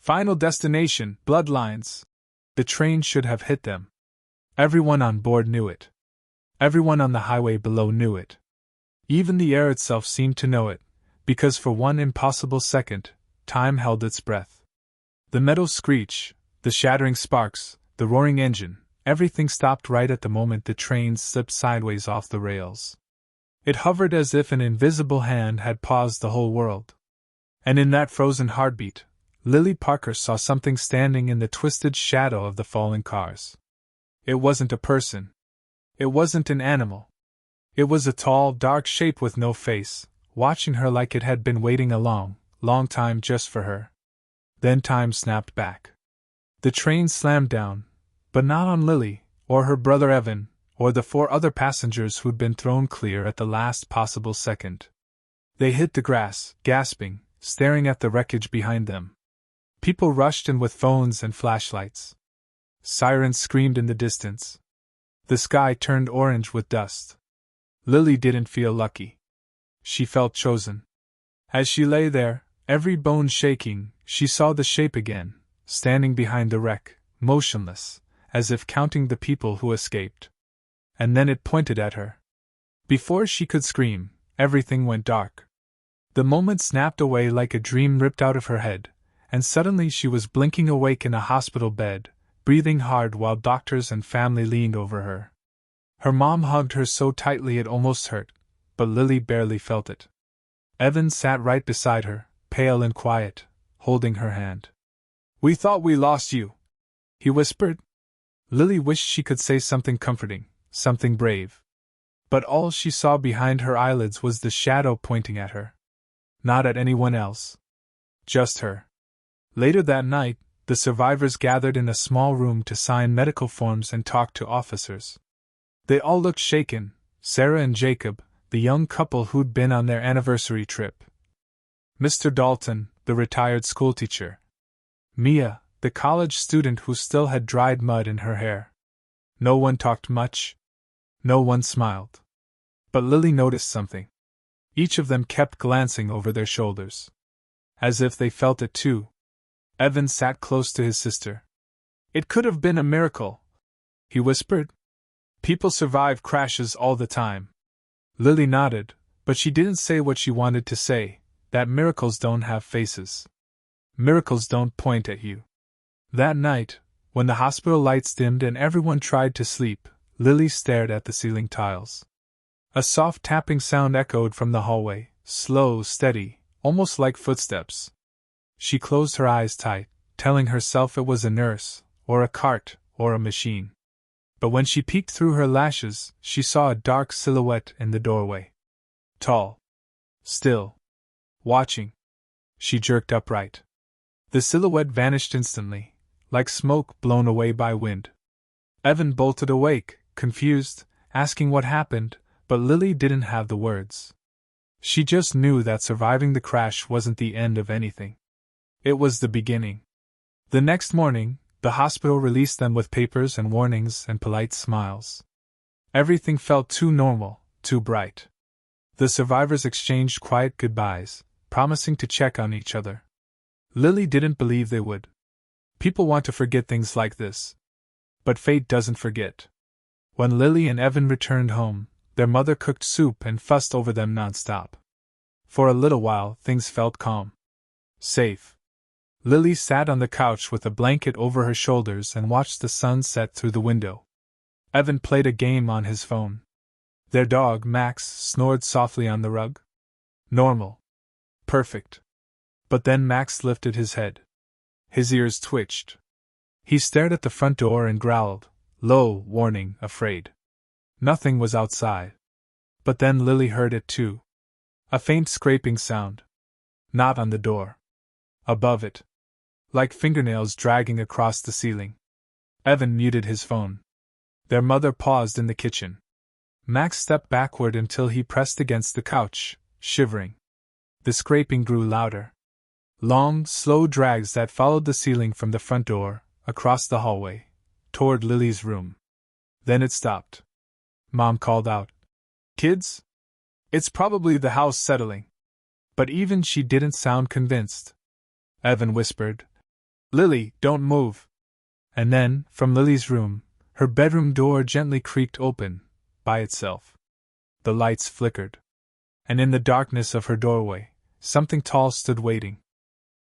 Final destination, Bloodlines. The train should have hit them. Everyone on board knew it. Everyone on the highway below knew it. Even the air itself seemed to know it, because for one impossible second, time held its breath. The metal screech, the shattering sparks, the roaring engine, everything stopped right at the moment the train slipped sideways off the rails. It hovered as if an invisible hand had paused the whole world. And in that frozen heartbeat, Lily Parker saw something standing in the twisted shadow of the falling cars. It wasn't a person. It wasn't an animal. It was a tall, dark shape with no face, watching her like it had been waiting a long, long time just for her. Then time snapped back. The train slammed down, but not on Lily, or her brother Evan, or the 4 other passengers who'd been thrown clear at the last possible second. They hit the grass, gasping, staring at the wreckage behind them. People rushed in with phones and flashlights. Sirens screamed in the distance. The sky turned orange with dust. Lily didn't feel lucky. She felt chosen. As she lay there, every bone shaking, she saw the shape again, standing behind the wreck, motionless, as if counting the people who escaped. And then it pointed at her. Before she could scream, everything went dark. The moment snapped away like a dream ripped out of her head, and suddenly she was blinking awake in a hospital bed, breathing hard while doctors and family leaned over her. Her mom hugged her so tightly it almost hurt, but Lily barely felt it. Evan sat right beside her, pale and quiet, holding her hand. "We thought we lost you," he whispered. Lily wished she could say something comforting, something brave. But all she saw behind her eyelids was the shadow pointing at her. Not at anyone else. Just her. Later that night, the survivors gathered in a small room to sign medical forms and talk to officers. They all looked shaken, Sarah and Jacob, the young couple who'd been on their anniversary trip. Mr. Dalton, the retired schoolteacher. Mia, the college student who still had dried mud in her hair. No one talked much. No one smiled. But Lily noticed something. Each of them kept glancing over their shoulders. As if they felt it too. Evan sat close to his sister. "It could have been a miracle," he whispered. "People survive crashes all the time." Lily nodded, but she didn't say what she wanted to say, that miracles don't have faces. Miracles don't point at you. That night, when the hospital lights dimmed and everyone tried to sleep, Lily stared at the ceiling tiles. A soft tapping sound echoed from the hallway, slow, steady, almost like footsteps. She closed her eyes tight, telling herself it was a nurse, or a cart, or a machine. But when she peeked through her lashes, she saw a dark silhouette in the doorway. Tall. Still. Watching. She jerked upright. The silhouette vanished instantly, like smoke blown away by wind. Evan bolted awake, confused, asking what happened, but Lily didn't have the words. She just knew that surviving the crash wasn't the end of anything. It was the beginning. The next morning, the hospital released them with papers and warnings and polite smiles. Everything felt too normal, too bright. The survivors exchanged quiet goodbyes, promising to check on each other. Lily didn't believe they would. People want to forget things like this. But fate doesn't forget. When Lily and Evan returned home, their mother cooked soup and fussed over them nonstop. For a little while, things felt calm. Safe. Lily sat on the couch with a blanket over her shoulders and watched the sun set through the window. Evan played a game on his phone. Their dog, Max, snored softly on the rug. Normal. Perfect. But then Max lifted his head. His ears twitched. He stared at the front door and growled, low, warning, afraid. Nothing was outside. But then Lily heard it too. A faint scraping sound. Not on the door. Above it. Like fingernails dragging across the ceiling. Evan muted his phone. Their mother paused in the kitchen. Max stepped backward until he pressed against the couch, shivering. The scraping grew louder. Long, slow drags that followed the ceiling from the front door, across the hallway, toward Lily's room. Then it stopped. Mom called out, "Kids? It's probably the house settling." But even she didn't sound convinced. Evan whispered, Lily, don't move! And then, from Lily's room, her bedroom door gently creaked open, by itself. The lights flickered. And in the darkness of her doorway, something tall stood waiting.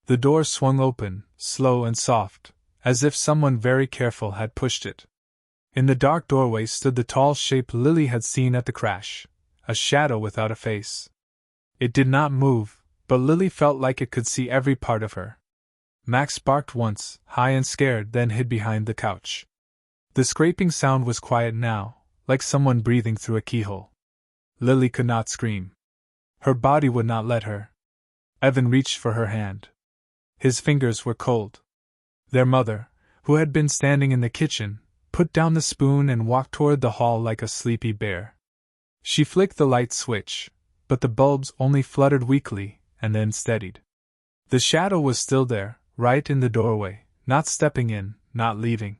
The door swung open, slow and soft, as if someone very careful had pushed it. In the dark doorway stood the tall shape Lily had seen at the crash, a shadow without a face. It did not move, but Lily felt like it could see every part of her. Max barked once, high and scared, then hid behind the couch. The scraping sound was quiet now, like someone breathing through a keyhole. Lily could not scream. Her body would not let her. Evan reached for her hand. His fingers were cold. Their mother, who had been standing in the kitchen, put down the spoon and walked toward the hall like a sleepy bear. She flicked the light switch, but the bulbs only fluttered weakly and then steadied. The shadow was still there, right in the doorway, not stepping in, not leaving.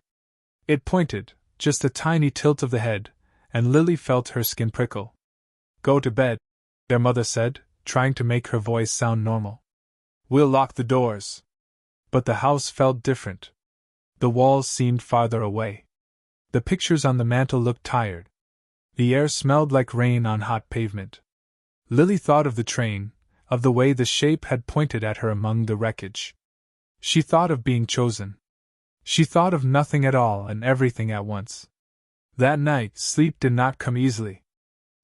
It pointed, just a tiny tilt of the head, and Lily felt her skin prickle. "Go to bed," their mother said, trying to make her voice sound normal. "We'll lock the doors." But the house felt different. The walls seemed farther away. The pictures on the mantel looked tired. The air smelled like rain on hot pavement. Lily thought of the train, of the way the shape had pointed at her among the wreckage. She thought of being chosen. She thought of nothing at all and everything at once. That night, sleep did not come easily.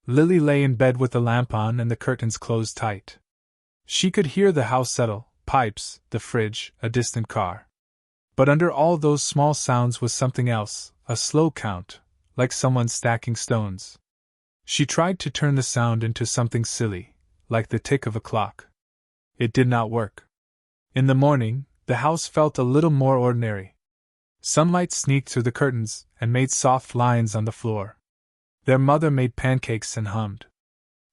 Lily lay in bed with the lamp on and the curtains closed tight. She could hear the house settle, pipes, the fridge, a distant car. But under all those small sounds was something else, a slow count, like someone stacking stones. She tried to turn the sound into something silly, like the tick of a clock. It did not work. In the morning, the house felt a little more ordinary. Sunlight sneaked through the curtains and made soft lines on the floor. Their mother made pancakes and hummed.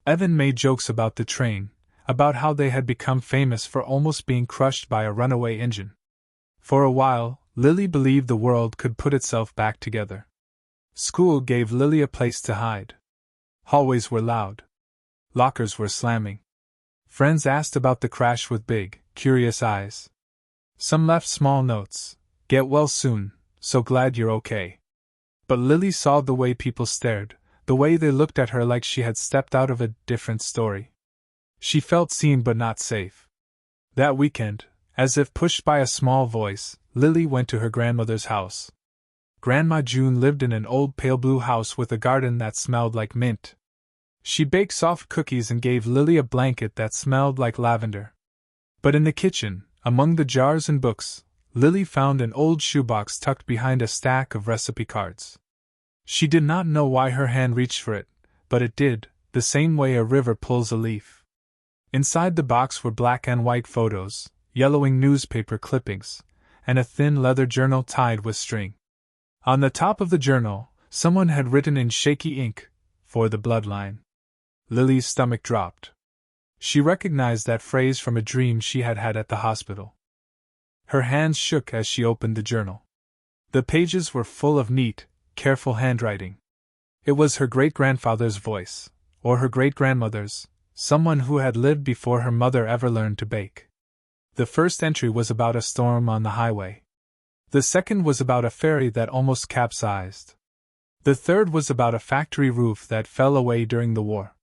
Evan made jokes about the train, about how they had become famous for almost being crushed by a runaway engine. For a while, Lily believed the world could put itself back together. School gave Lily a place to hide. Hallways were loud. Lockers were slamming. Friends asked about the crash with big, curious eyes. Some left small notes. "Get well soon, so glad you're okay." But Lily saw the way people stared, the way they looked at her like she had stepped out of a different story. She felt seen but not safe. That weekend, as if pushed by a small voice, Lily went to her grandmother's house. Grandma June lived in an old pale blue house with a garden that smelled like mint. She baked soft cookies and gave Lily a blanket that smelled like lavender. But in the kitchen, among the jars and books, Lily found an old shoebox tucked behind a stack of recipe cards. She did not know why her hand reached for it, but it did, the same way a river pulls a leaf. Inside the box were black and white photos, yellowing newspaper clippings, and a thin leather journal tied with string. On the top of the journal, someone had written in shaky ink, "For the bloodline." Lily's stomach dropped. She recognized that phrase from a dream she had had at the hospital. Her hands shook as she opened the journal. The pages were full of neat, careful handwriting. It was her great-grandfather's voice, or her great-grandmother's, someone who had lived before her mother ever learned to bake. The first entry was about a storm on the highway. The second was about a ferry that almost capsized. The third was about a factory roof that fell away during the war.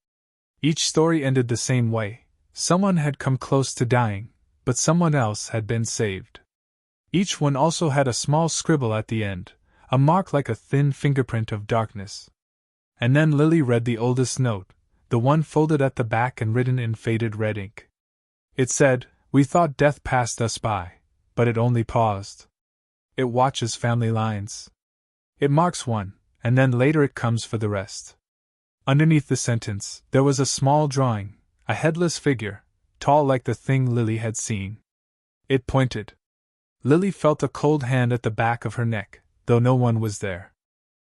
Each story ended the same way. Someone had come close to dying, but someone else had been saved. Each one also had a small scribble at the end, a mark like a thin fingerprint of darkness. And then Lily read the oldest note, the one folded at the back and written in faded red ink. It said, "We thought death passed us by, but it only paused. It watches family lines. It marks one, and then later it comes for the rest." Underneath the sentence, there was a small drawing, a headless figure, tall like the thing Lily had seen. It pointed. Lily felt a cold hand at the back of her neck, though no one was there.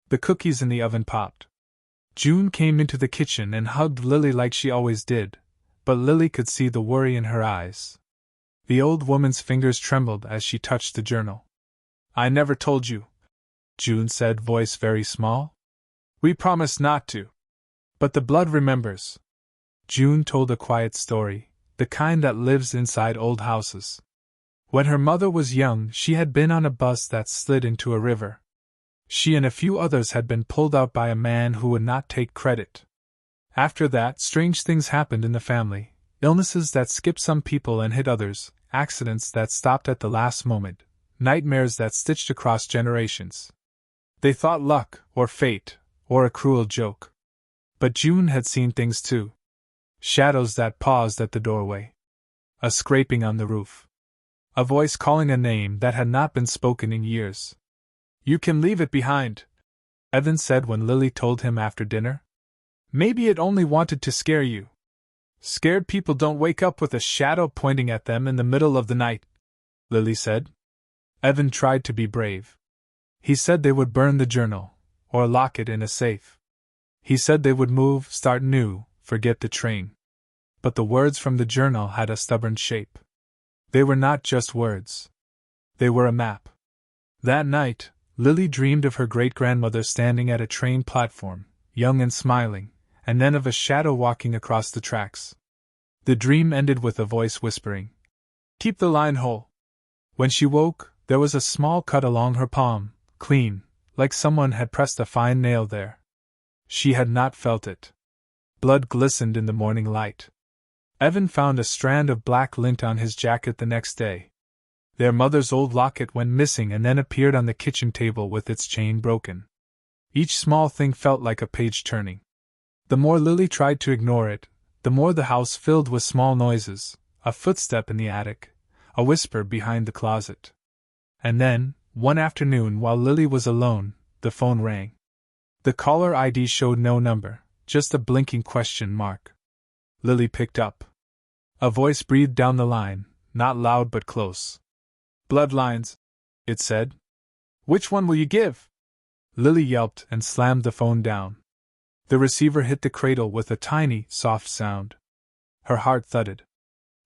The cookies in the oven popped. June came into the kitchen and hugged Lily like she always did, but Lily could see the worry in her eyes. The old woman's fingers trembled as she touched the journal. "I never told you," June said, voice very small. "We promised not to. But the blood remembers." June told a quiet story, the kind that lives inside old houses. When her mother was young, she had been on a bus that slid into a river. She and a few others had been pulled out by a man who would not take credit. After that, strange things happened in the family. Illnesses that skipped some people and hit others, accidents that stopped at the last moment, nightmares that stitched across generations. They thought luck, or fate, or a cruel joke. But June had seen things too. Shadows that paused at the doorway. A scraping on the roof. A voice calling a name that had not been spoken in years. "You can leave it behind," Evan said when Lily told him after dinner. "Maybe it only wanted to scare you. Scared people don't wake up with a shadow pointing at them in the middle of the night," Lily said. Evan tried to be brave. He said they would burn the journal, or lock it in a safe. He said they would move, start new, forget the train. But the words from the journal had a stubborn shape. They were not just words. They were a map. That night, Lily dreamed of her great-grandmother standing at a train platform, young and smiling, and then of a shadow walking across the tracks. The dream ended with a voice whispering, "Keep the line whole." When she woke, there was a small cut along her palm, clean, like someone had pressed a fine nail there. She had not felt it. Blood glistened in the morning light. Evan found a strand of black lint on his jacket the next day. Their mother's old locket went missing and then appeared on the kitchen table with its chain broken. Each small thing felt like a page turning. The more Lily tried to ignore it, the more the house filled with small noises, a footstep in the attic, a whisper behind the closet. And then, one afternoon while Lily was alone, the phone rang. The caller ID showed no number, just a blinking question mark. Lily picked up. A voice breathed down the line, not loud but close. "Bloodlines," it said. "Which one will you give?" Lily yelped and slammed the phone down. The receiver hit the cradle with a tiny, soft sound. Her heart thudded.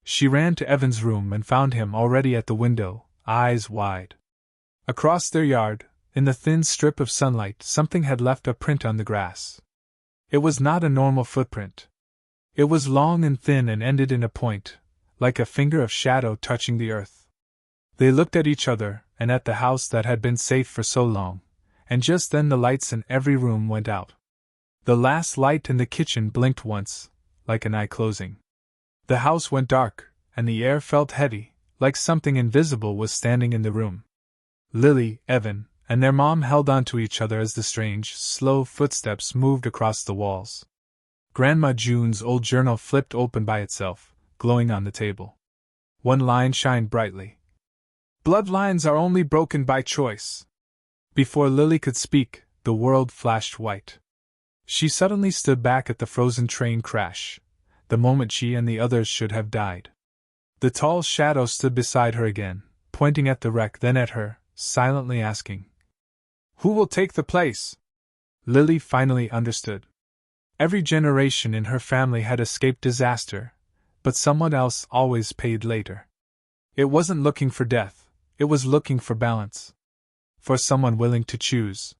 She ran to Evan's room and found him already at the window, eyes wide. Across their yard, in the thin strip of sunlight, something had left a print on the grass. It was not a normal footprint. It was long and thin and ended in a point, like a finger of shadow touching the earth. They looked at each other, and at the house that had been safe for so long, and just then the lights in every room went out. The last light in the kitchen blinked once, like an eye closing. The house went dark, and the air felt heavy, like something invisible was standing in the room. Lily, Evan, and their mom held on to each other as the strange, slow footsteps moved across the walls. Grandma June's old journal flipped open by itself, glowing on the table. One line shined brightly. "Bloodlines are only broken by choice." Before Lily could speak, the world flashed white. She suddenly stood back at the frozen train crash, the moment she and the others should have died. The tall shadow stood beside her again, pointing at the wreck, then at her, silently asking, "Who will take the place?" Lily finally understood. Every generation in her family had escaped disaster, but someone else always paid later. It wasn't looking for death, it was looking for balance. For someone willing to choose.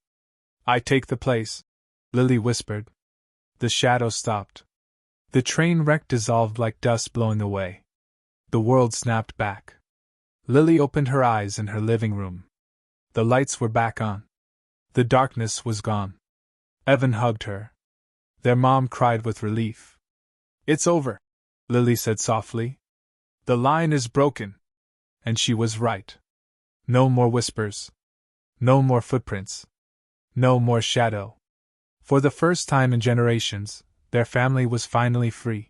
"I take the place," Lily whispered. The shadow stopped. The train wreck dissolved like dust blowing away. The world snapped back. Lily opened her eyes in her living room. The lights were back on. The darkness was gone. Evan hugged her. Their mom cried with relief. "It's over," Lily said softly. "The line is broken." And she was right. No more whispers. No more footprints. No more shadow. For the first time in generations, their family was finally free.